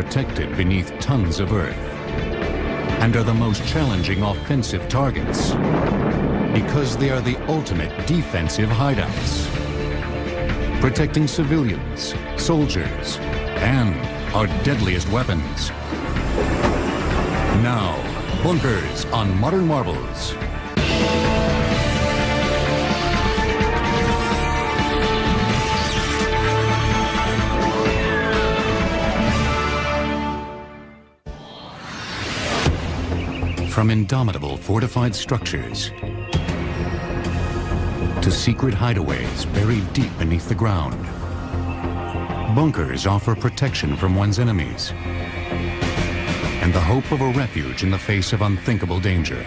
protected beneath tons of earth and are the most challenging offensive targets because they are the ultimate defensive hideouts, protecting civilians, soldiers, and our deadliest weapons. Now, bunkers on Modern Marvels. From indomitable fortified structures to secret hideaways buried deep beneath the ground, bunkers offer protection from one's enemies and the hope of a refuge in the face of unthinkable danger.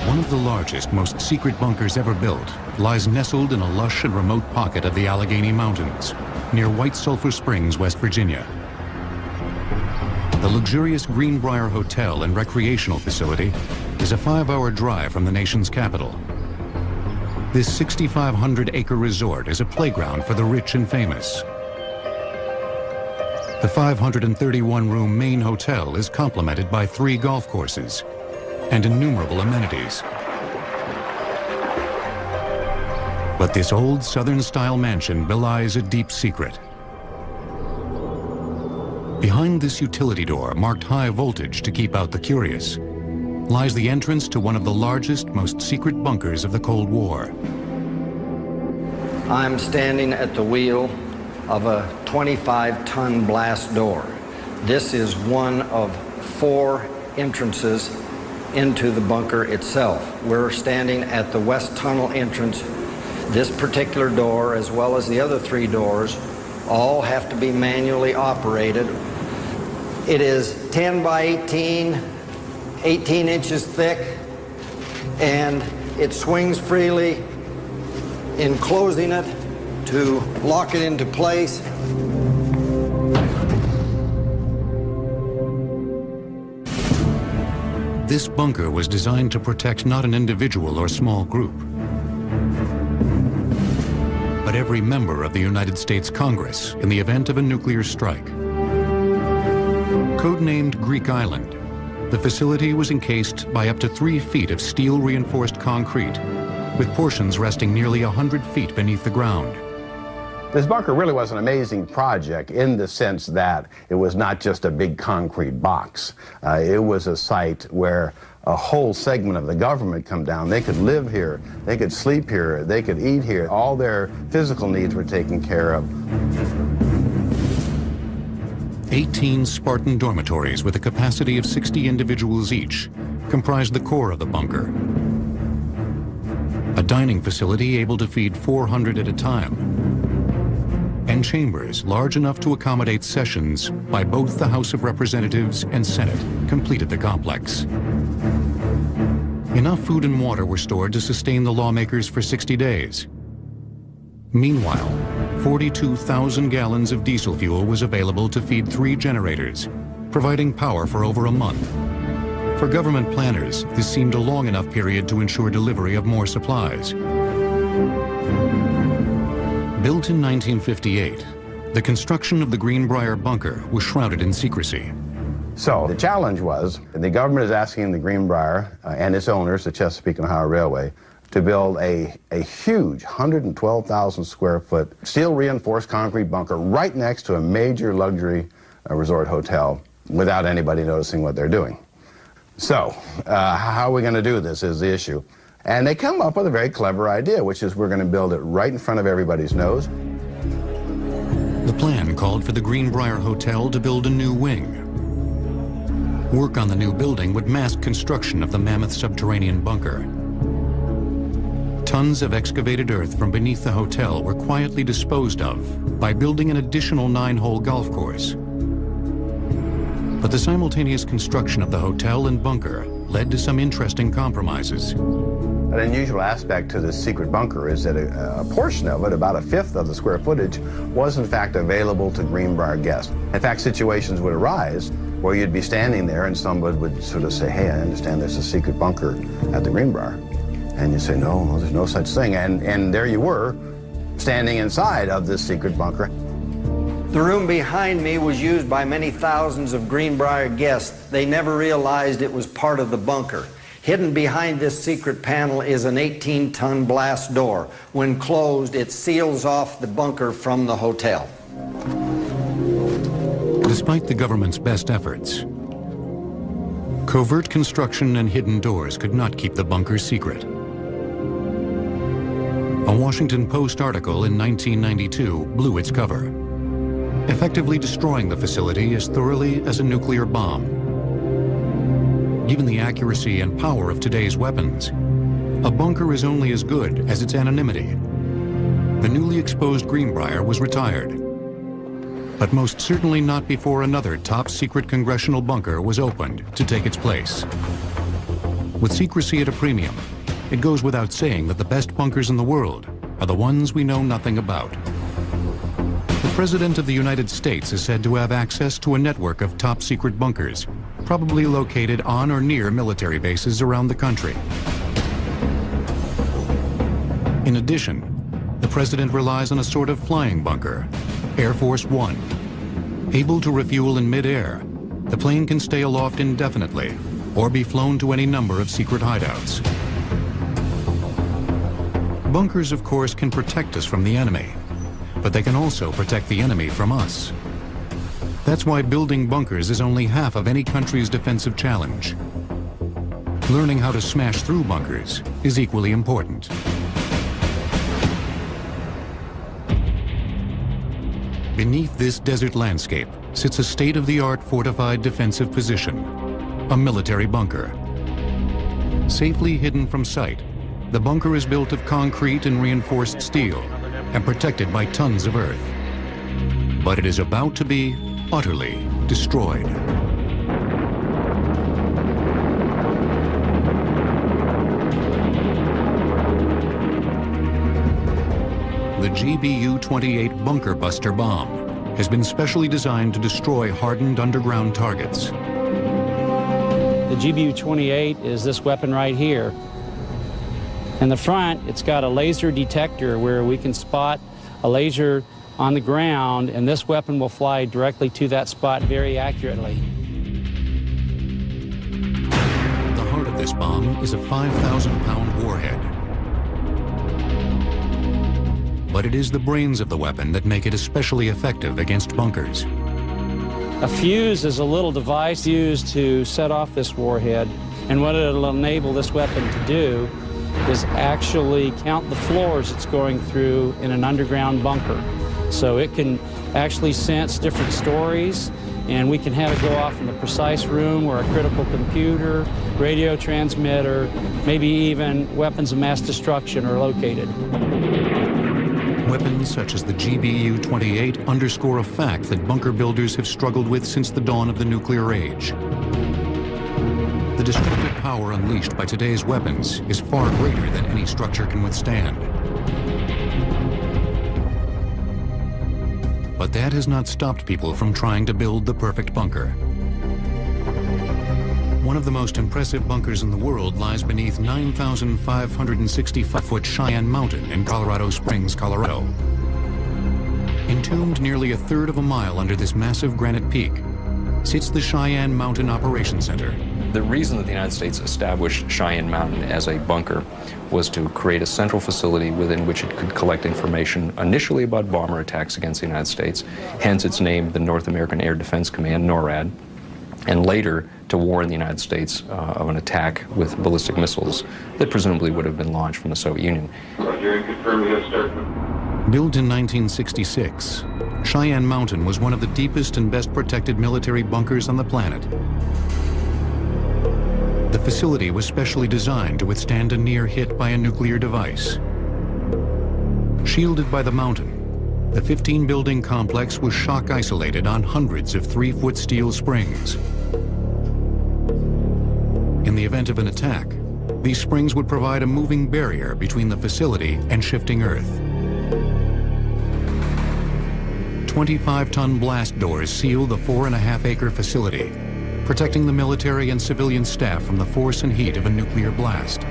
One of the largest, most secret bunkers ever built lies nestled in a lush and remote pocket of the Allegheny Mountains, near White Sulphur Springs, West Virginia. The luxurious Greenbrier Hotel and Recreational Facility is a 5-hour drive from the nation's capital. This 6,500-acre resort is a playground for the rich and famous. The 531-room main hotel is complemented by 3 golf courses and innumerable amenities. But this old Southern-style mansion belies a deep secret. Behind this utility door, marked high voltage to keep out the curious, lies the entrance to one of the largest, most secret bunkers of the Cold War. I'm standing at the wheel of a 25-ton blast door. This is one of 4 entrances into the bunker itself. We're standing at the west tunnel entrance. This particular door, as well as the other 3 doors, all have to be manually operated. It is 10 by 18, 18 inches thick, and it swings freely in closing it to lock it into place. This bunker was designed to protect not an individual or small group, but every member of the United States Congress in the event of a nuclear strike. Codenamed Greek Island, the facility was encased by up to 3 feet of steel-reinforced concrete, with portions resting nearly 100 feet beneath the ground. This bunker really was an amazing project in the sense that it was not just a big concrete box. It was a site where a whole segment of the government come down. They could live here, they could sleep here, they could eat here. All their physical needs were taken care of. 18 Spartan dormitories with a capacity of 60 individuals each comprised the core of the bunker. A dining facility able to feed 400 at a time, and chambers large enough to accommodate sessions by both the House of Representatives and Senate completed the complex. Enough food and water were stored to sustain the lawmakers for 60 days. Meanwhile, 42,000 gallons of diesel fuel was available to feed 3 generators, providing power for over a month. For government planners, this seemed a long enough period to ensure delivery of more supplies. Built in 1958, the construction of the Greenbrier bunker was shrouded in secrecy. So the challenge was, the government is asking the Greenbrier and its owners, the Chesapeake and Ohio Railway, to build a huge 112,000 square foot steel reinforced concrete bunker right next to a major luxury resort hotel without anybody noticing what they're doing. So how are we going to do this is the issue. And they come up with a very clever idea, which is we're going to build it right in front of everybody's nose. The plan called for the Greenbrier Hotel to build a new wing. Work on the new building would mask construction of the mammoth subterranean bunker. Tons of excavated earth from beneath the hotel were quietly disposed of by building an additional 9-hole golf course. But the simultaneous construction of the hotel and bunker led to some interesting compromises. An unusual aspect to this secret bunker is that a portion of it, about 1/5 of the square footage, was in fact available to Greenbrier guests. In fact, situations would arise where you'd be standing there and somebody would sort of say, hey, I understand there's a secret bunker at the Greenbrier. And you say, no, there's no such thing. And there you were, standing inside of this secret bunker. The room behind me was used by many thousands of Greenbrier guests. They never realized it was part of the bunker. Hidden behind this secret panel is an 18-ton blast door. When closed, it seals off the bunker from the hotel. Despite the government's best efforts, covert construction and hidden doors could not keep the bunker secret. A Washington Post article in 1992 blew its cover, effectively destroying the facility as thoroughly as a nuclear bomb. Given the accuracy and power of today's weapons, a bunker is only as good as its anonymity. The newly exposed Greenbrier was retired, but most certainly not before another top-secret congressional bunker was opened to take its place. With secrecy at a premium, it goes without saying that the best bunkers in the world are the ones we know nothing about. The President of the United States is said to have access to a network of top-secret bunkers, probably located on or near military bases around the country. In addition, the President relies on a sort of flying bunker, Air Force One. Able to refuel in mid-air, the plane can stay aloft indefinitely or be flown to any number of secret hideouts. Bunkers, of course, can protect us from the enemy, but they can also protect the enemy from us. That's why building bunkers is only half of any country's defensive challenge. Learning how to smash through bunkers is equally important. Beneath this desert landscape sits a state-of-the-art fortified defensive position, a military bunker. Safely hidden from sight, the bunker is built of concrete and reinforced steel and protected by tons of earth. But it is about to be utterly destroyed. The GBU-28 Bunker Buster bomb has been specially designed to destroy hardened underground targets. The GBU-28 is this weapon right here. In the front, it's got a laser detector where we can spot a laser on the ground, and this weapon will fly directly to that spot very accurately. The heart of this bomb is a 5,000-pound warhead. But it is the brains of the weapon that make it especially effective against bunkers. A fuse is a little device used to set off this warhead, and what it'll enable this weapon to do is actually count the floors it's going through in an underground bunker. So it can actually sense different stories, and we can have it go off in the precise room where a critical computer, radio transmitter, maybe even weapons of mass destruction are located. Weapons such as the GBU-28 underscore a fact that bunker builders have struggled with since the dawn of the nuclear age. The destructive power unleashed by today's weapons is far greater than any structure can withstand. But that has not stopped people from trying to build the perfect bunker. One of the most impressive bunkers in the world lies beneath 9,565-foot Cheyenne Mountain in Colorado Springs, Colorado. Entombed nearly a third of a mile under this massive granite peak sits the Cheyenne Mountain Operations Center. The reason that the United States established Cheyenne Mountain as a bunker was to create a central facility within which it could collect information initially about bomber attacks against the United States, hence its name, the North American Air Defense Command, NORAD, and later to warn the United States of an attack with ballistic missiles that presumably would have been launched from the Soviet Union. Built in 1966, Cheyenne Mountain was one of the deepest and best protected military bunkers on the planet. The facility was specially designed to withstand a near hit by a nuclear device. Shielded by the mountain, the 15-building complex was shock isolated on hundreds of 3-foot steel springs. In the event of an attack, these springs would provide a moving barrier between the facility and shifting earth. 25-ton blast doors seal the 4.5-acre facility, protecting the military and civilian staff from the force and heat of a nuclear blast.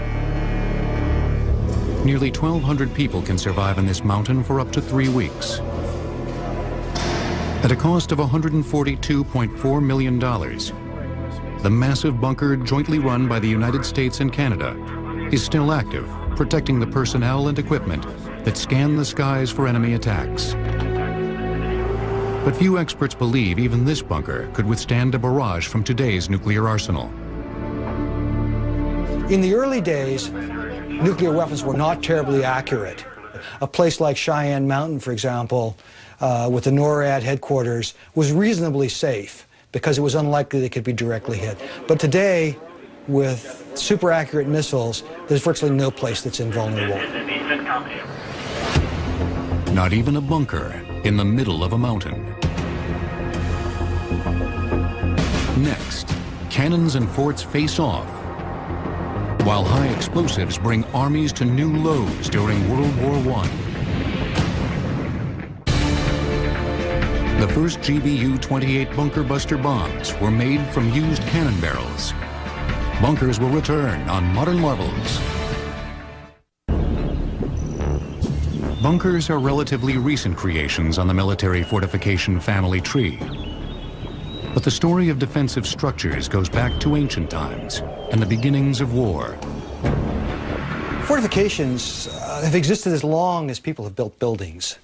Nearly 1,200 people can survive in this mountain for up to 3 weeks. At a cost of $142.4 million, the massive bunker jointly run by the United States and Canada is still active, protecting the personnel and equipment that scan the skies for enemy attacks. But few experts believe even this bunker could withstand a barrage from today's nuclear arsenal. In the early days, nuclear weapons were not terribly accurate. A place like Cheyenne Mountain, for example, with the NORAD headquarters, was reasonably safe because it was unlikely they could be directly hit. But today, with super accurate missiles, there's virtually no place that's invulnerable. Not even a bunker in the middle of a mountain. Next, cannons and forts face off, while high explosives bring armies to new lows during World War I. The first GBU-28 bunker buster bombs were made from used cannon barrels. Bunkers will return on modern marvels. Bunkers are relatively recent creations on the military fortification family tree. But the story of defensive structures goes back to ancient times and the beginnings of war. Fortifications have existed as long as people have built buildings.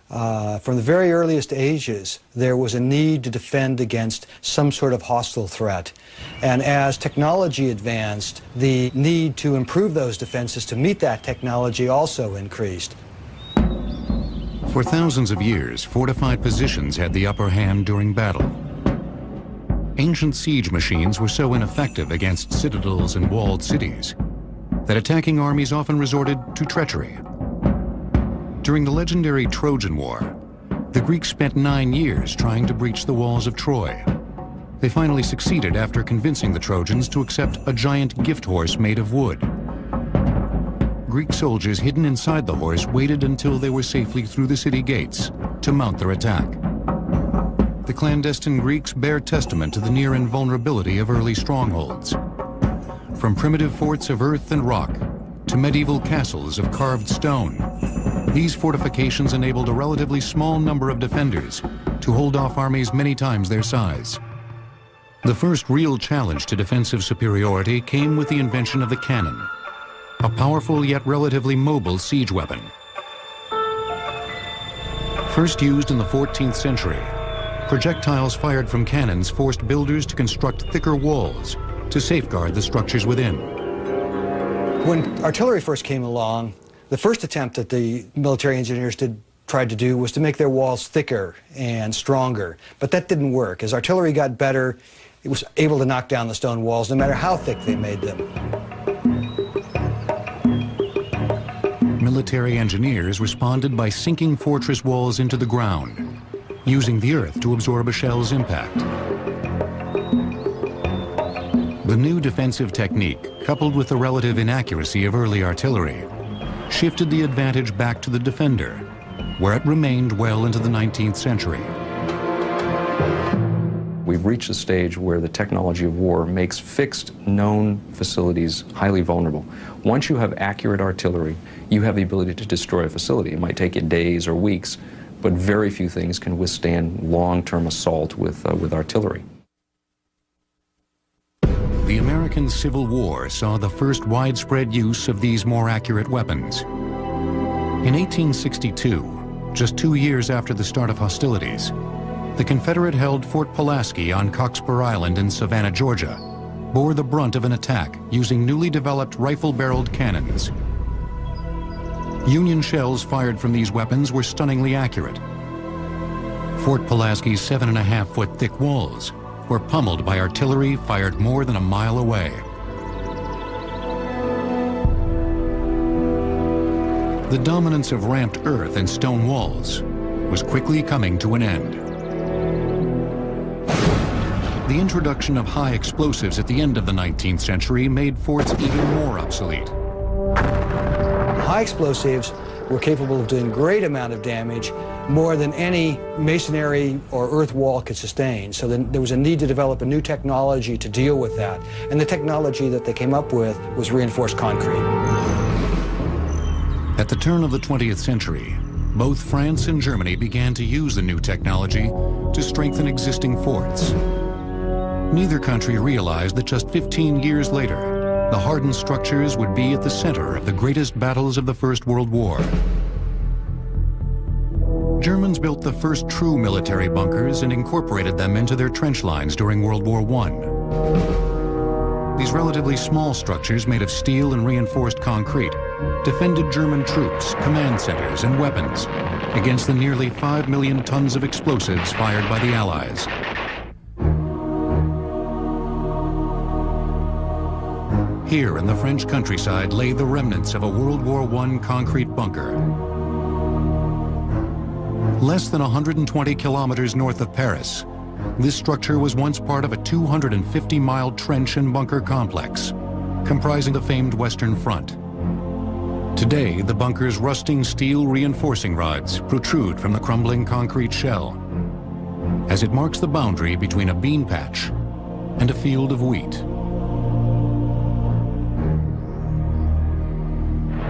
From the very earliest ages, there was a need to defend against some sort of hostile threat. And as technology advanced, the need to improve those defenses to meet that technology also increased. For thousands of years, fortified positions had the upper hand during battle. Ancient siege machines were so ineffective against citadels and walled cities that attacking armies often resorted to treachery. During the legendary Trojan War, the Greeks spent 9 years trying to breach the walls of Troy. They finally succeeded after convincing the Trojans to accept a giant gift horse made of wood. Greek soldiers hidden inside the horse waited until they were safely through the city gates to mount their attack. The clandestine Greeks bear testament to the near invulnerability of early strongholds. From primitive forts of earth and rock to medieval castles of carved stone, these fortifications enabled a relatively small number of defenders to hold off armies many times their size. The first real challenge to defensive superiority came with the invention of the cannon, a powerful yet relatively mobile siege weapon. First used in the 14th century, projectiles fired from cannons forced builders to construct thicker walls to safeguard the structures within. When artillery first came along, the first attempt that the military engineers tried to do was to make their walls thicker and stronger. But that didn't work. As artillery got better, it was able to knock down the stone walls no matter how thick they made them. Military engineers responded by sinking fortress walls into the ground, using the earth to absorb a shell's impact. The new defensive technique, coupled with the relative inaccuracy of early artillery, shifted the advantage back to the defender, where it remained well into the 19th century. We've reached a stage where the technology of war makes fixed, known facilities highly vulnerable. Once you have accurate artillery, you have the ability to destroy a facility. It might take you days or weeks, but very few things can withstand long-term assault with artillery. The American Civil War saw the first widespread use of these more accurate weapons. In 1862, just 2 years after the start of hostilities, the Confederate-held Fort Pulaski on Cockspur Island in Savannah, Georgia, bore the brunt of an attack using newly developed rifle-barreled cannons. Union shells fired from these weapons were stunningly accurate. Fort Pulaski's 7.5-foot thick walls were pummeled by artillery fired more than a mile away. The dominance of ramped earth and stone walls was quickly coming to an end. The introduction of high explosives at the end of the 19th century made forts even more obsolete. High explosives were capable of doing great amount of damage, more than any masonry or earth wall could sustain. So then there was a need to develop a new technology to deal with that. And the technology that they came up with was reinforced concrete. At the turn of the 20th century, both France and Germany began to use the new technology to strengthen existing forts. Neither country realized that just 15 years later, the hardened structures would be at the center of the greatest battles of the First World War. Germans built the first true military bunkers and incorporated them into their trench lines during World War I. These relatively small structures made of steel and reinforced concrete defended German troops, command centers, and weapons against the nearly 5 million tons of explosives fired by the Allies. Here in the French countryside lay the remnants of a World War I concrete bunker. Less than 120 kilometers north of Paris, this structure was once part of a 250-mile trench and bunker complex, comprising the famed Western Front. Today, the bunker's rusting steel reinforcing rods protrude from the crumbling concrete shell, as it marks the boundary between a bean patch and a field of wheat.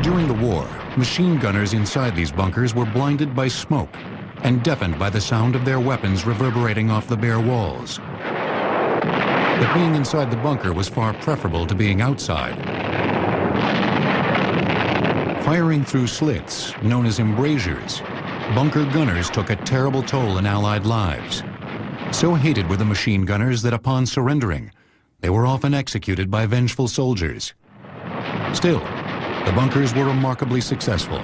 During the war, machine gunners inside these bunkers were blinded by smoke and deafened by the sound of their weapons reverberating off the bare walls. But being inside the bunker was far preferable to being outside. Firing through slits, known as embrasures, bunker gunners took a terrible toll in Allied lives. So hated were the machine gunners that upon surrendering, they were often executed by vengeful soldiers. Still, the bunkers were remarkably successful.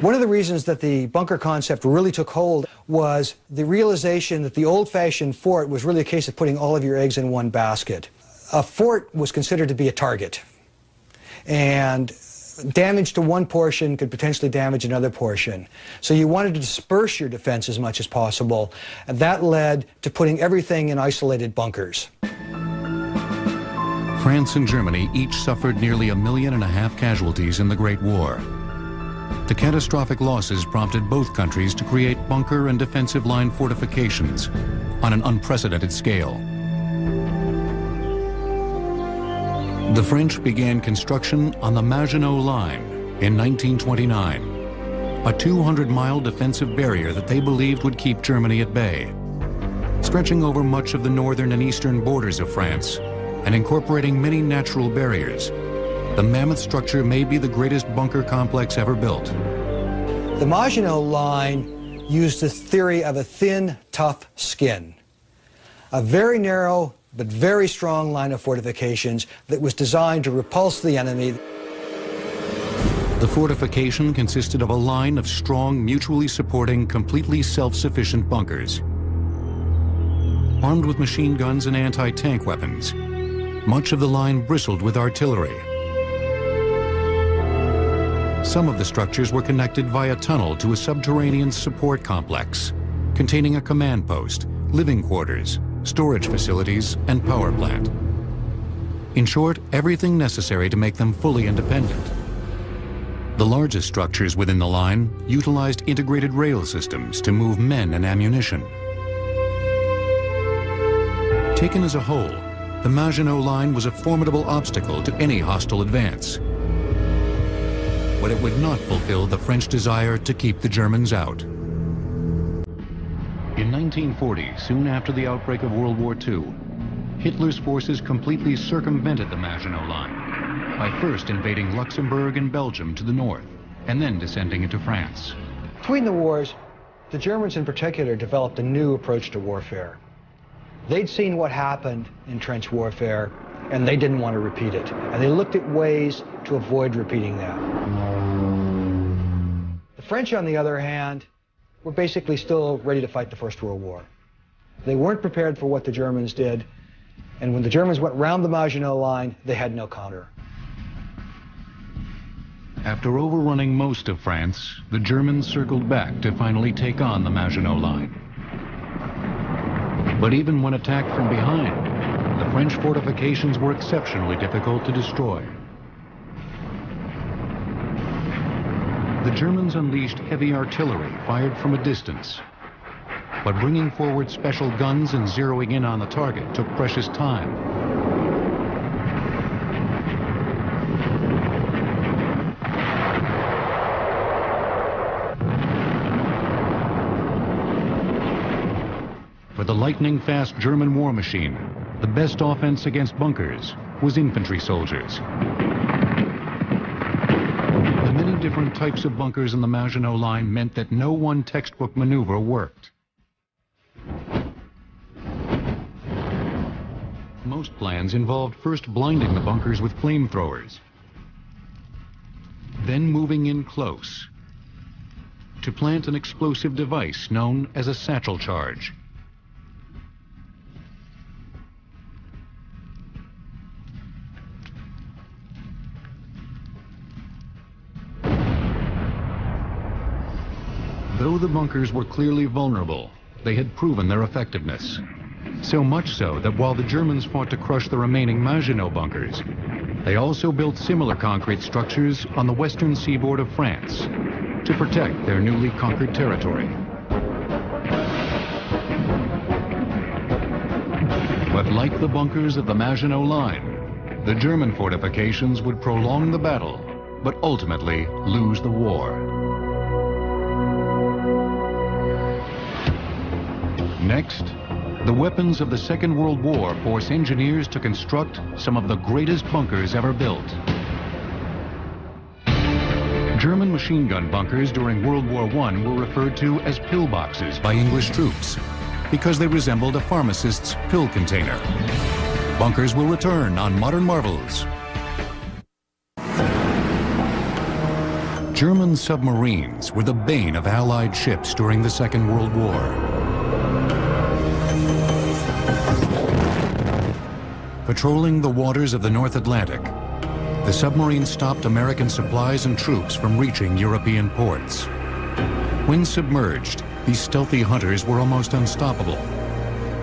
One of the reasons that the bunker concept really took hold was the realization that the old-fashioned fort was really a case of putting all of your eggs in one basket. A fort was considered to be a target, and damage to one portion could potentially damage another portion. So you wanted to disperse your defense as much as possible, and that led to putting everything in isolated bunkers. France and Germany each suffered nearly 1.5 million casualties in the Great War. The catastrophic losses prompted both countries to create bunker and defensive line fortifications on an unprecedented scale. The French began construction on the Maginot Line in 1929, a 200-mile defensive barrier that they believed would keep Germany at bay. Stretching over much of the northern and eastern borders of France and incorporating many natural barriers, the mammoth structure may be the greatest bunker complex ever built. The Maginot Line used the theory of a thin, tough skin. A very narrow but very strong line of fortifications that was designed to repulse the enemy. The fortification consisted of a line of strong, mutually supporting, completely self-sufficient bunkers. Armed with machine guns and anti-tank weapons, much of the line bristled with artillery. Some of the structures were connected via tunnel to a subterranean support complex containing a command post, living quarters, storage facilities, and power plant. In short, everything necessary to make them fully independent. The largest structures within the line utilized integrated rail systems to move men and ammunition. Taken as a whole, the Maginot Line was a formidable obstacle to any hostile advance. But it would not fulfill the French desire to keep the Germans out. In 1940, soon after the outbreak of World War II, Hitler's forces completely circumvented the Maginot Line by first invading Luxembourg and Belgium to the north, and then descending into France. Between the wars, the Germans in particular developed a new approach to warfare. They'd seen what happened in trench warfare, and they didn't want to repeat it. And they looked at ways to avoid repeating that. The French, on the other hand, were basically still ready to fight the First World War. They weren't prepared for what the Germans did, and when the Germans went round the Maginot Line, they had no counter. After overrunning most of France, the Germans circled back to finally take on the Maginot Line. But even when attacked from behind, the French fortifications were exceptionally difficult to destroy. The Germans unleashed heavy artillery fired from a distance. But bringing forward special guns and zeroing in on the target took precious time. lightning-fast German war machine, the best offense against bunkers was infantry soldiers. The many different types of bunkers in the Maginot Line meant that no one textbook maneuver worked. Most plans involved first blinding the bunkers with flamethrowers, then moving in close to plant an explosive device known as a satchel charge. Though the bunkers were clearly vulnerable, they had proven their effectiveness. So much so that while the Germans fought to crush the remaining Maginot bunkers, they also built similar concrete structures on the western seaboard of France to protect their newly conquered territory. But like the bunkers of the Maginot Line, the German fortifications would prolong the battle, but ultimately lose the war. Next, the weapons of the Second World War force engineers to construct some of the greatest bunkers ever built. German machine gun bunkers during World War I were referred to as pillboxes by English troops because they resembled a pharmacist's pill container. Bunkers will return on Modern Marvels. German submarines were the bane of Allied ships during the Second World War. Patrolling the waters of the North Atlantic, the submarines stopped American supplies and troops from reaching European ports. When submerged, these stealthy hunters were almost unstoppable.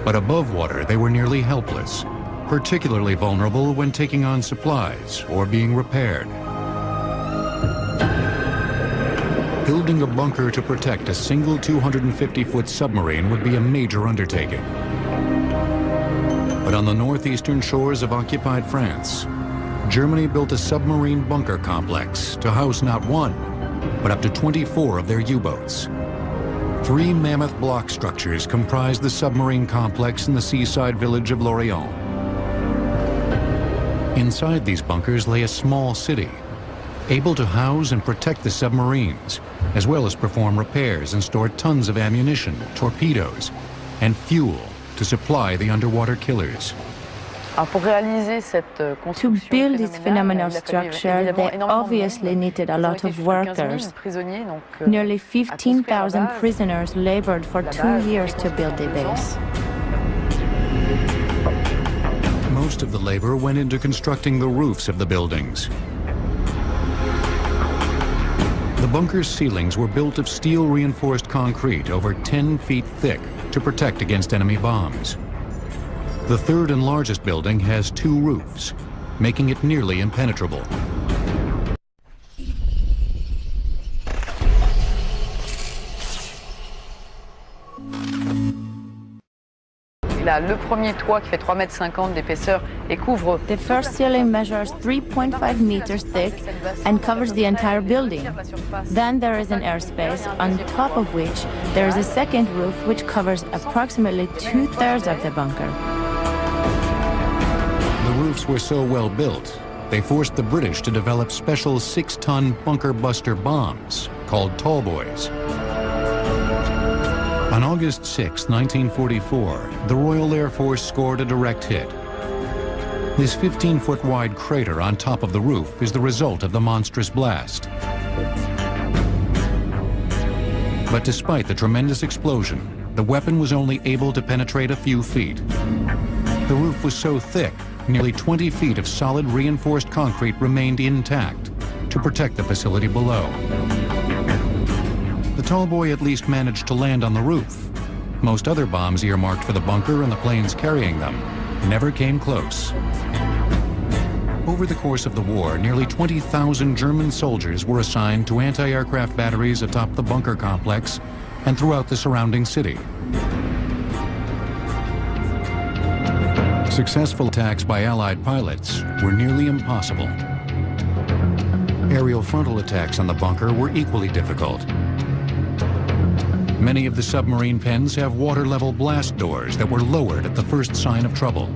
But above water, they were nearly helpless, particularly vulnerable when taking on supplies or being repaired. Building a bunker to protect a single 250-foot submarine would be a major undertaking. But on the northeastern shores of occupied France, Germany built a submarine bunker complex to house not one, but up to 24 of their U-boats. 3 mammoth block structures comprise the submarine complex in the seaside village of Lorient. Inside these bunkers lay a small city, able to house and protect the submarines, as well as perform repairs and store tons of ammunition, torpedoes, and fuel to supply the underwater killers. To build this phenomenal structure, they obviously needed a lot of workers. Nearly 15,000 prisoners labored for 2 years to build the base. Most of the labor went into constructing the roofs of the buildings. The bunker's ceilings were built of steel-reinforced concrete over 10 feet thick to protect against enemy bombs. The third and largest building has 2 roofs, making it nearly impenetrable. Le premier toit qui fait 3,50 m d'épaisseur et couvre. The first ceiling measures 3.5 meters thick and covers the entire building. Then there is an airspace on top of which there is a second roof which covers approximately 2/3 of the bunker. The roofs were so well built, they forced the British to develop special 6-ton bunker buster bombs called Tallboys. On August 6, 1944, the Royal Air Force scored a direct hit. This 15-foot wide crater on top of the roof is the result of the monstrous blast. But despite the tremendous explosion, the weapon was only able to penetrate a few feet. The roof was so thick, nearly 20 feet of solid reinforced concrete remained intact to protect the facility below. The Tallboy at least managed to land on the roof. Most other bombs earmarked for the bunker and the planes carrying them never came close. Over the course of the war, nearly 20,000 German soldiers were assigned to anti-aircraft batteries atop the bunker complex and throughout the surrounding city. Successful attacks by Allied pilots were nearly impossible. Aerial frontal attacks on the bunker were equally difficult. Many of the submarine pens have water-level blast doors that were lowered at the first sign of trouble.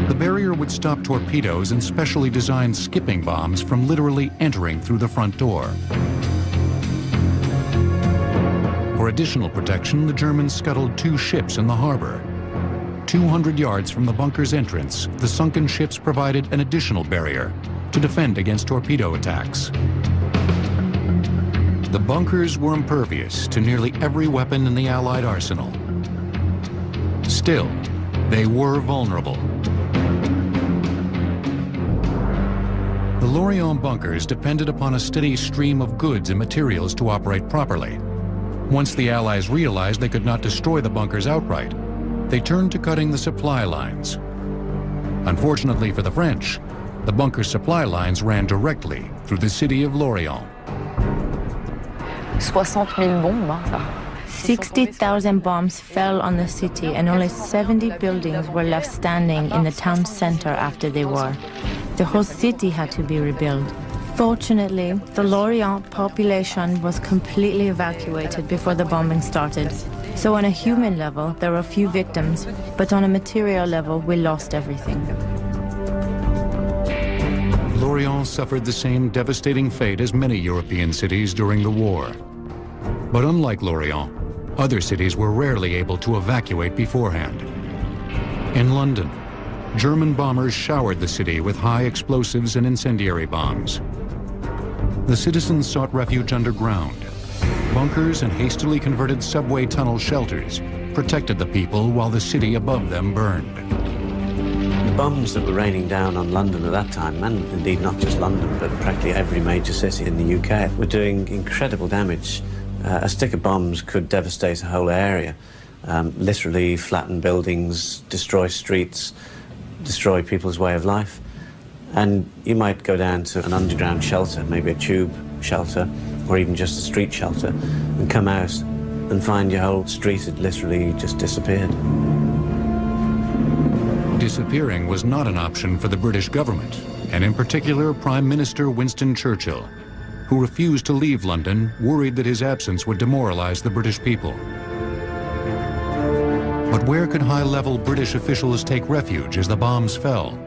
The barrier would stop torpedoes and specially designed skipping bombs from literally entering through the front door. For additional protection, the Germans scuttled 2 ships in the harbor. 200 yards from the bunker's entrance, the sunken ships provided an additional barrier to defend against torpedo attacks. The bunkers were impervious to nearly every weapon in the Allied arsenal. Still, they were vulnerable. The Lorient bunkers depended upon a steady stream of goods and materials to operate properly. Once the Allies realized they could not destroy the bunkers outright, they turned to cutting the supply lines. Unfortunately for the French, the bunker supply lines ran directly through the city of Lorient. 60,000 bombes. 60,000 bombs fell on the city, and only 70 buildings were left standing in the town center after the war. The whole city had to be rebuilt. Fortunately, the Lorient population was completely evacuated before the bombing started. So on a human level, there were few victims, but on a material level, we lost everything. Lorient suffered the same devastating fate as many European cities during the war. But unlike Lorient, other cities were rarely able to evacuate beforehand. In London, German bombers showered the city with high explosives and incendiary bombs. The citizens sought refuge underground. Bunkers and hastily converted subway tunnel shelters protected the people while the city above them burned. The bombs that were raining down on London at that time, and indeed not just London, but practically every major city in the UK, were doing incredible damage. A stick of bombs could devastate a whole area, literally flatten buildings, destroy streets, destroy people's way of life. And you might go down to an underground shelter, maybe a tube shelter, or even just a street shelter, and come out and find your whole street had literally just disappeared. Disappearing was not an option for the British government, and in particular Prime Minister Winston Churchill, who refused to leave London, worried that his absence would demoralize the British people. But where could high-level British officials take refuge as the bombs fell?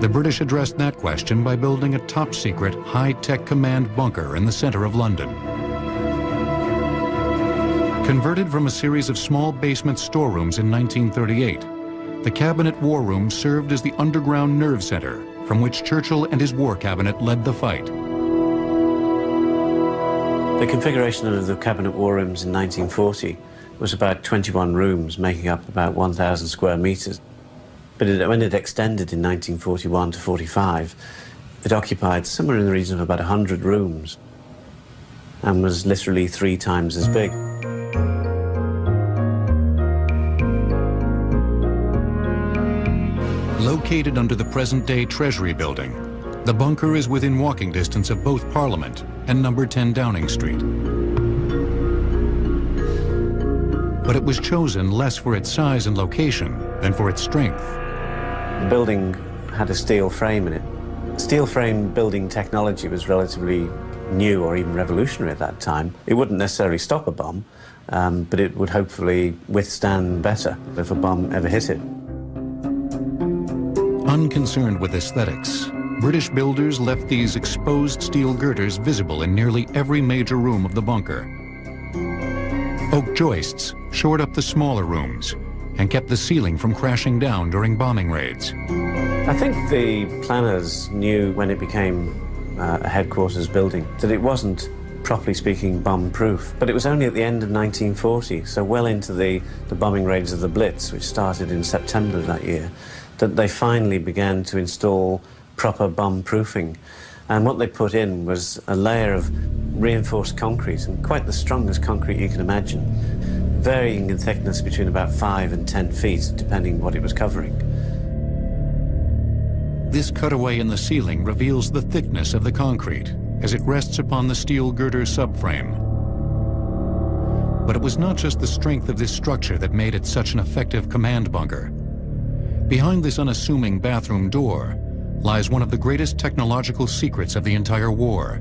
The British addressed that question by building a top-secret, high-tech command bunker in the center of London. Converted from a series of small basement storerooms in 1938, the Cabinet War Room served as the underground nerve center from which Churchill and his war cabinet led the fight. The configuration of the Cabinet War Rooms in 1940 was about 21 rooms, making up about 1,000 square meters. But when it extended in 1941 to 45, it occupied somewhere in the region of about 100 rooms and was literally 3 times as big. Located under the present-day Treasury building, the bunker is within walking distance of both Parliament and number 10 Downing Street. But it was chosen less for its size and location than for its strength. The building had a steel frame in it. Steel frame building technology was relatively new or even revolutionary at that time. It wouldn't necessarily stop a bomb, but it would hopefully withstand better if a bomb ever hit it. Unconcerned with aesthetics, British builders left these exposed steel girders visible in nearly every major room of the bunker. Oak joists shored up the smaller rooms and kept the ceiling from crashing down during bombing raids. I think the planners knew when it became a headquarters building that it wasn't, properly speaking, bomb-proof. But it was only at the end of 1940, so well into the bombing raids of the Blitz, which started in September of that year, that they finally began to install proper bomb-proofing. And what they put in was a layer of reinforced concrete, and quite the strongest concrete you can imagine, varying in thickness between about 5 and 10 feet, depending what it was covering. This cutaway in the ceiling reveals the thickness of the concrete as it rests upon the steel girder subframe. But it was not just the strength of this structure that made it such an effective command bunker. Behind this unassuming bathroom door lies one of the greatest technological secrets of the entire war.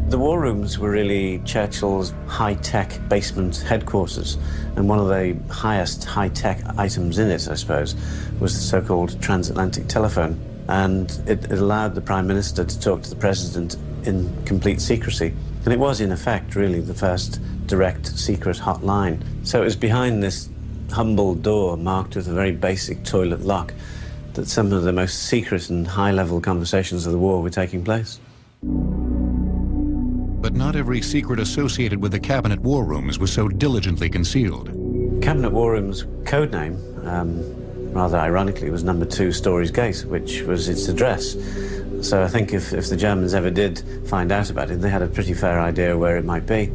The war rooms were really Churchill's high-tech basement headquarters, and one of the highest high-tech items in it, I suppose, was the so-called transatlantic telephone. And it allowed the Prime Minister to talk to the President in complete secrecy. And it was, in effect, really the first direct secret hotline. So it was behind this humble door marked with a very basic toilet lock that some of the most secret and high-level conversations of the war were taking place. But not every secret associated with the cabinet war rooms was so diligently concealed. Cabinet War Room's code name, rather ironically, was number 2 Storey's Gate, which was its address. So I think if the Germans ever did find out about it, they had a pretty fair idea where it might be.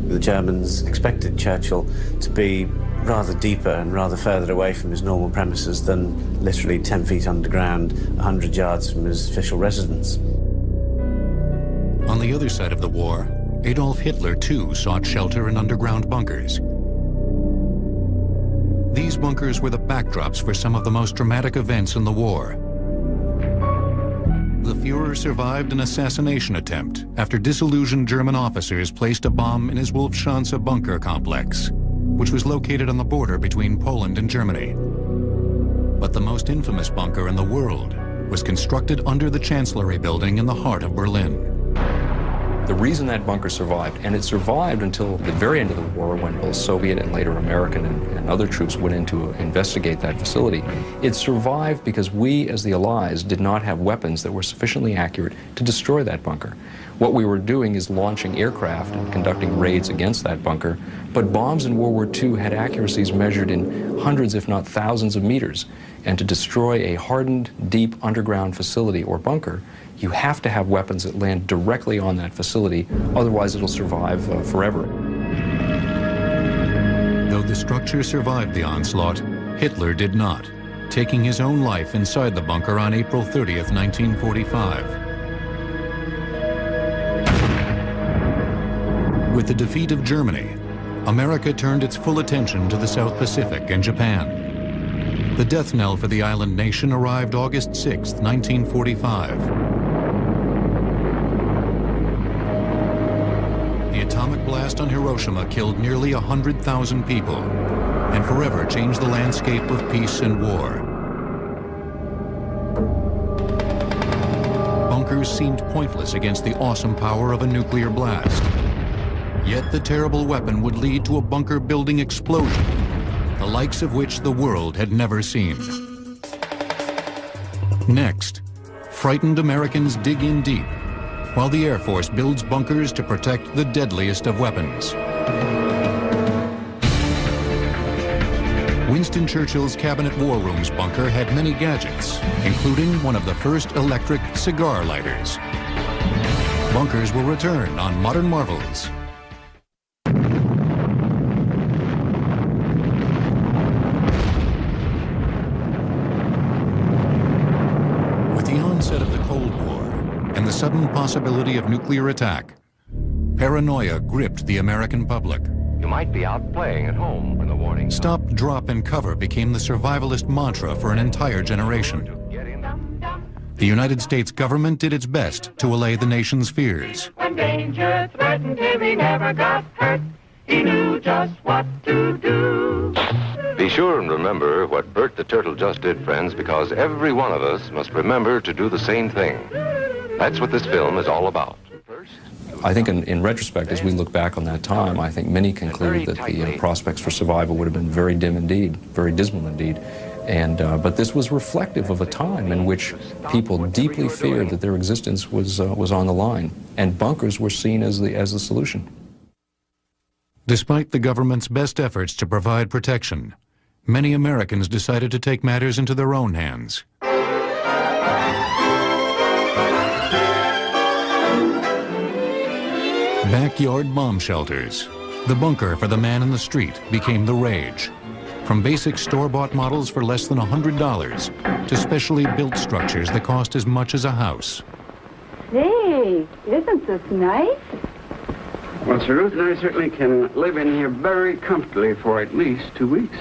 The Germans expected Churchill to be rather deeper and rather further away from his normal premises than literally 10 feet underground, 100 yards from his official residence. On the other side of the war, Adolf Hitler too sought shelter in underground bunkers. These bunkers were the backdrops for some of the most dramatic events in the war. The Führer survived an assassination attempt after disillusioned German officers placed a bomb in his Wolfschanze bunker complex, which was located on the border between Poland and Germany. But the most infamous bunker in the world was constructed under the Chancellery building in the heart of Berlin. The reason that bunker survived, and it survived until the very end of the war when both Soviet and later American and other troops went in to investigate that facility, it survived because we, as the Allies, did not have weapons that were sufficiently accurate to destroy that bunker. What we were doing is launching aircraft and conducting raids against that bunker, but bombs in World War II had accuracies measured in hundreds, if not thousands of meters. And to destroy a hardened, deep underground facility or bunker, you have to have weapons that land directly on that facility, otherwise it'll survive forever. Though the structure survived the onslaught, Hitler did not, taking his own life inside the bunker on April 30th, 1945. With the defeat of Germany, America turned its full attention to the South Pacific and Japan. The death knell for the island nation arrived August 6, 1945. The atomic blast on Hiroshima killed nearly 100,000 people and forever changed the landscape of peace and war. Bunkers seemed pointless against the awesome power of a nuclear blast. Yet the terrible weapon would lead to a bunker building explosion, the likes of which the world had never seen. Next, frightened Americans dig in deep, while the Air Force builds bunkers to protect the deadliest of weapons. Winston Churchill's Cabinet War Room's bunker had many gadgets, including one of the first electric cigar lighters. Bunkers will return on Modern Marvels. With the onset of the Cold War and the sudden possibility of nuclear attack, paranoia gripped the American public. You might be out playing at home when the warning. Stop, drop, and cover became the survivalist mantra for an entire generation. The United States government did its best to allay the nation's fears. When danger threatened him, he never got hurt. He knew just what to do. Be sure and remember what Bert the Turtle just did, friends, because every one of us must remember to do the same thing. That's what this film is all about. I think in retrospect, as we look back on that time, I think many concluded that the prospects for survival would have been very dim indeed, very dismal indeed. But this was reflective of a time in which people deeply feared that their existence was on the line, and bunkers were seen as the solution. Despite the government's best efforts to provide protection, many Americans decided to take matters into their own hands. Backyard bomb shelters. The bunker for the man in the street became the rage. From basic store-bought models for less than $100 to specially built structures that cost as much as a house. Hey, isn't this nice? Well, Sir Ruth and I certainly can live in here very comfortably for at least 2 weeks.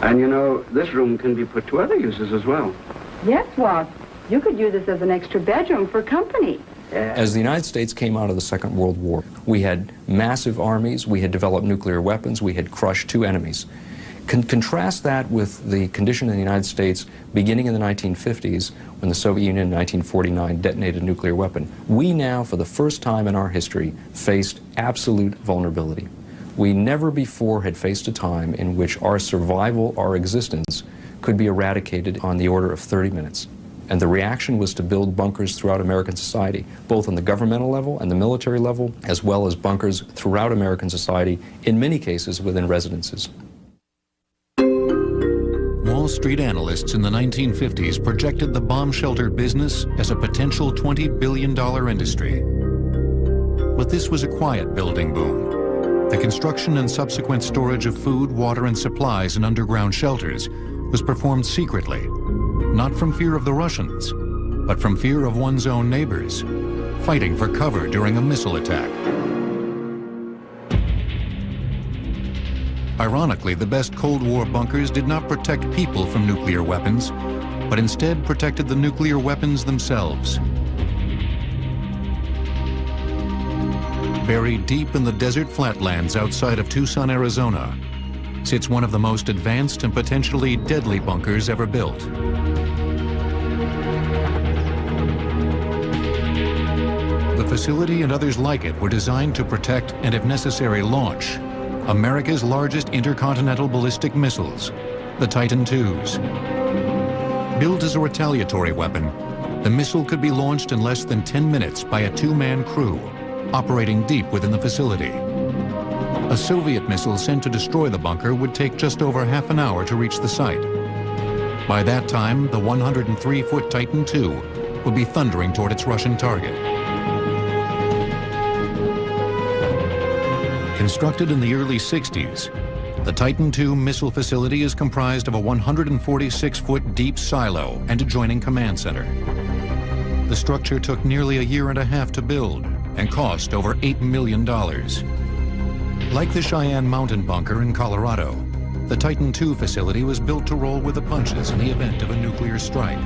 And you know, this room can be put to other uses as well. Yes, Walt. You could use this as an extra bedroom for company. As the United States came out of the Second World War, we had massive armies, we had developed nuclear weapons, we had crushed two enemies. Contrast that with the condition in the United States beginning in the 1950s when the Soviet Union in 1949 detonated a nuclear weapon. We now, for the first time in our history, faced absolute vulnerability. We never before had faced a time in which our survival, our existence, could be eradicated on the order of 30 minutes. And the reaction was to build bunkers throughout American society, both on the governmental level and the military level, as well as bunkers throughout American society, in many cases within residences. Wall Street analysts in the 1950s projected the bomb shelter business as a potential $20 billion industry. But this was a quiet building boom. The construction and subsequent storage of food, water, and supplies in underground shelters was performed secretly, not from fear of the Russians, but from fear of one's own neighbors, fighting for cover during a missile attack. Ironically, the best Cold War bunkers did not protect people from nuclear weapons, but instead protected the nuclear weapons themselves. Buried deep in the desert flatlands outside of Tucson, Arizona, sits one of the most advanced and potentially deadly bunkers ever built. The facility and others like it were designed to protect and, if necessary, launch America's largest intercontinental ballistic missiles, the Titan IIs. Built as a retaliatory weapon, the missile could be launched in less than 10 minutes by a two-man crew, operating deep within the facility. A Soviet missile sent to destroy the bunker would take just over half an hour to reach the site. By that time, the 103-foot Titan II would be thundering toward its Russian target. Constructed in the early 60s, the Titan II missile facility is comprised of a 146-foot deep silo and adjoining command center. The structure took nearly a year and a half to build and cost over $8 million. Like the Cheyenne Mountain bunker in Colorado, the Titan II facility was built to roll with the punches in the event of a nuclear strike.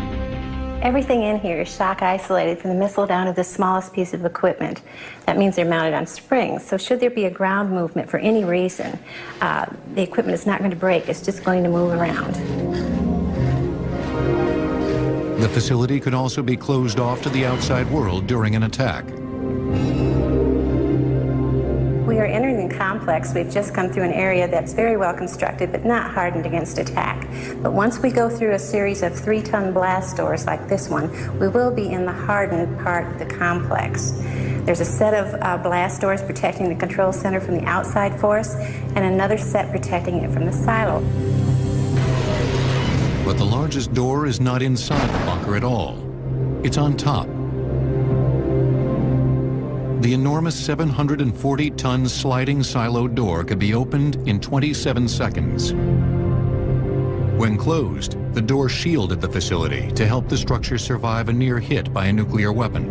Everything in here is shock isolated from the missile down to the smallest piece of equipment. That means they're mounted on springs. So should there be a ground movement for any reason, the equipment is not going to break. It's just going to move around. The facility could also be closed off to the outside world during an attack. We are entering the complex. We've just come through an area that's very well constructed but not hardened against attack. But once we go through a series of 3-ton blast doors like this one, we will be in the hardened part of the complex. There's a set of blast doors protecting the control center from the outside force and another set protecting it from the silo. But the largest door is not inside the bunker at all. It's on top. The enormous 740-ton sliding silo door could be opened in 27 seconds. When closed, the door shielded the facility to help the structure survive a near hit by a nuclear weapon.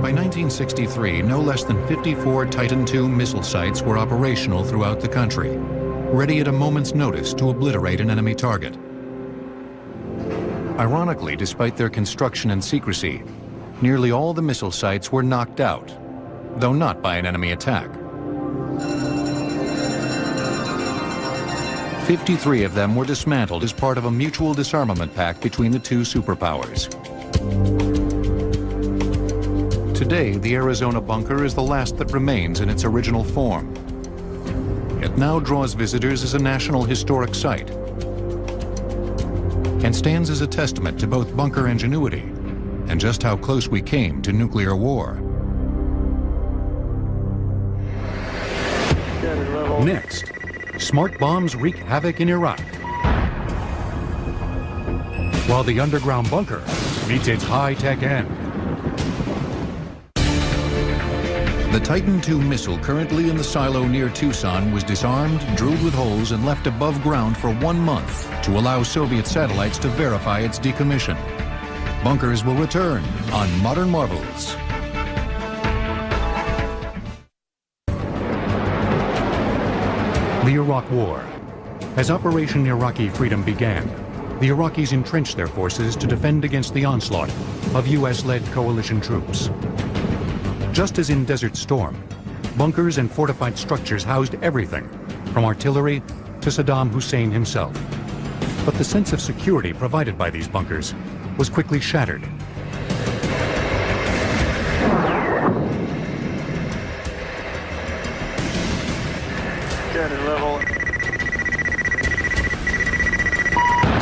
By 1963, no less than 54 Titan II missile sites were operational throughout the country, ready at a moment's notice to obliterate an enemy target. Ironically, despite their construction and secrecy, nearly all the missile sites were knocked out, though not by an enemy attack. 53 of them were dismantled as part of a mutual disarmament pact between the two superpowers. Today, the Arizona bunker is the last that remains in its original form. It now draws visitors as a National Historic Site and stands as a testament to both bunker ingenuity and just how close we came to nuclear war. Next, smart bombs wreak havoc in Iraq, while the underground bunker meets its high-tech end. The Titan II missile currently in the silo near Tucson was disarmed, drilled with holes, and left above ground for 1 month to allow Soviet satellites to verify its decommission. Bunkers will return on Modern Marvels. The Iraq War. As Operation Iraqi Freedom began, the Iraqis entrenched their forces to defend against the onslaught of U.S.-led coalition troops. Just as in Desert Storm, bunkers and fortified structures housed everything, from artillery to Saddam Hussein himself. But the sense of security provided by these bunkers was quickly shattered.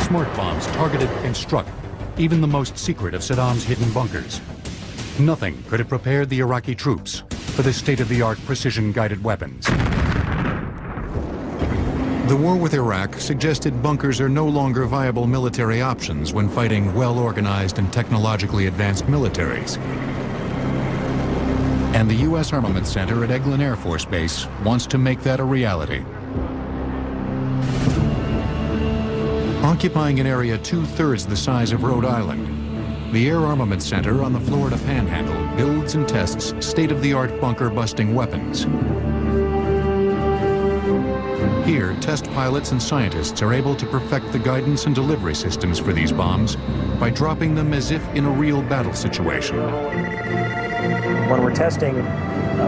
Smart bombs targeted and struck even the most secret of Saddam's hidden bunkers. Nothing could have prepared the Iraqi troops for the state-of-the-art precision-guided weapons. The war with Iraq suggested bunkers are no longer viable military options when fighting well-organized and technologically advanced militaries. And the U.S. Armament Center at Eglin Air Force Base wants to make that a reality. Occupying an area 2/3 the size of Rhode Island, the Air Armament Center on the Florida Panhandle builds and tests state-of-the-art bunker-busting weapons. Here, test pilots and scientists are able to perfect the guidance and delivery systems for these bombs by dropping them as if in a real battle situation. When we're testing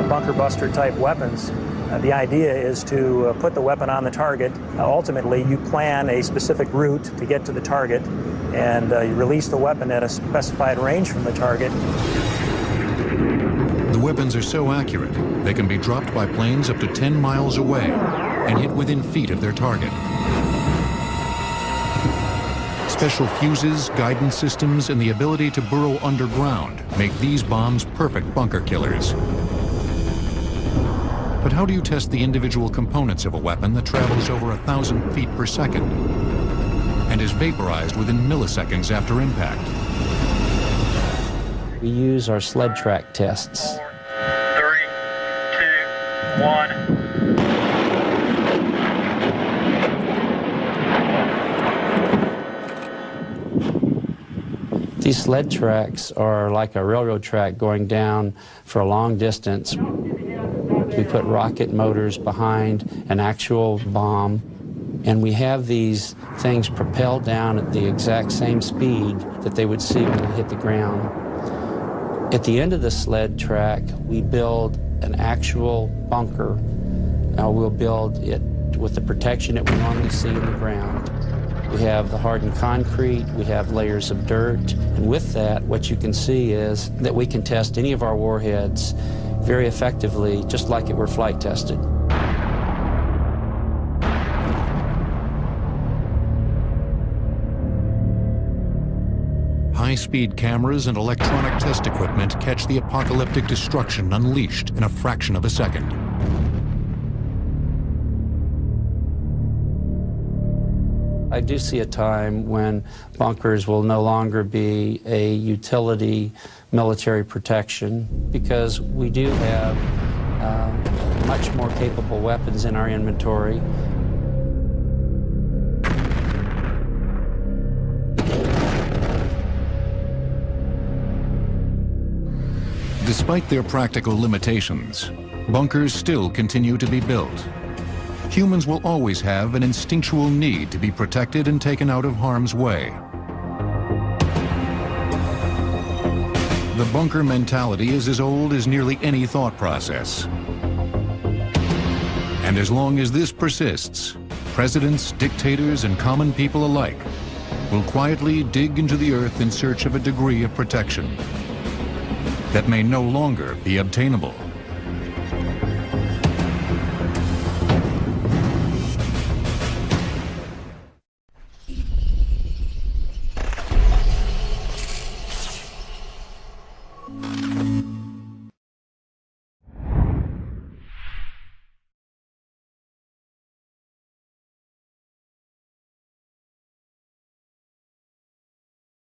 bunker buster type weapons, the idea is to put the weapon on the target. Ultimately, you plan a specific route to get to the target, and you release the weapon at a specified range from the target. The weapons are so accurate, they can be dropped by planes up to 10 miles away and hit within feet of their target. Special fuses, guidance systems, and the ability to burrow underground make these bombs perfect bunker killers. But how do you test the individual components of a weapon that travels over 1,000 feet per second and is vaporized within milliseconds after impact? We use our sled track tests. 4, 3, 2, 1. These sled tracks are like a railroad track going down for a long distance. We put rocket motors behind an actual bomb, and we have these things propelled down at the exact same speed that they would see when they hit the ground. At the end of the sled track, we build an actual bunker. Now we'll build it with the protection that we normally see in the ground. We have the hardened concrete, we have layers of dirt, and with that, what you can see is that we can test any of our warheads very effectively, just like it were flight tested. High-speed cameras and electronic test equipment catch the apocalyptic destruction unleashed in a fraction of a second. I do see a time when bunkers will no longer be a utility military protection, because we do have much more capable weapons in our inventory. Despite their practical limitations, bunkers still continue to be built. Humans will always have an instinctual need to be protected and taken out of harm's way. The bunker mentality is as old as nearly any thought process. And as long as this persists, presidents, dictators, and common people alike will quietly dig into the earth in search of a degree of protection that may no longer be obtainable.